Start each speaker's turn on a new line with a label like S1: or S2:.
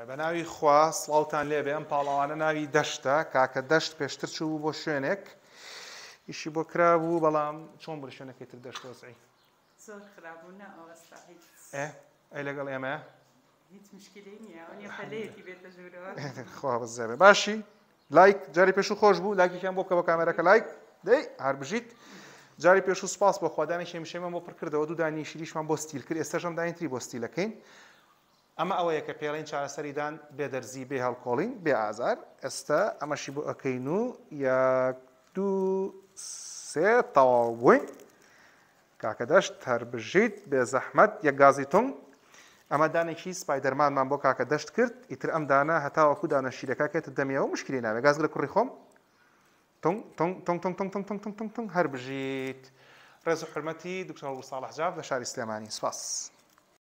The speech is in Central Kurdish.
S1: بەناوی خوا سڵاوتان لێبێ ئەم پاڵاوانە ناوی دەشتە کاکە دەشت پێشتر چوو بۆ شوێنێک ئیشی بۆ کرابوو بەڵام چۆن بڕ شوێنەکەی تر دەشتۆزعی
S2: زۆر خراپبوو ئەوەستا
S1: ئەی لەگەڵ ئێمە
S2: هیچ مشکلی نییە ئەوە خەلەیەکی بێتە ژوورەوە
S1: خوا بزەبێ باشی لایک جاری پێش و خۆش بوو لایکێکیان بۆ بکە بە کامێرەکە لایک دەی هەر بژیت جاری پێش و سپاس بۆ خوادانێکی شێمە بۆ پڕ کردەوە دوو دانی شیریشمان بۆ ستیل کرد ئێستاژەم داینتری بۆ ستیلەکەین ئەمە ئەوەیە کە پێڵین چارەسەریدان بێ دەرزی بێ هەڵکۆڵین بێ ئازار ئێستا ئەمەشی بۆ ئەەکەین و یەک دوو سێ تەواو بووین کاکە دەشت هەر بژیت بێ زەحمەت یەک گازی تۆنگ ئەمە دانێکی سپایدەرمانمان بۆ کاکە دەشت کرد ئیتر ئەم دانە هەتاوەکو دانە شیرەکە کێتە دەمیەوە مشکلی ناوێت گاز لە کوڕی خۆم تۆنگ تۆنگ تۆنگ تۆنگ تۆنگ تۆنگ تۆنگ تۆنگ تۆنگ هەر بژیت ڕێز و حرمەتی دکتۆر ساڵح جاف لە شاری سلێمانی سپاس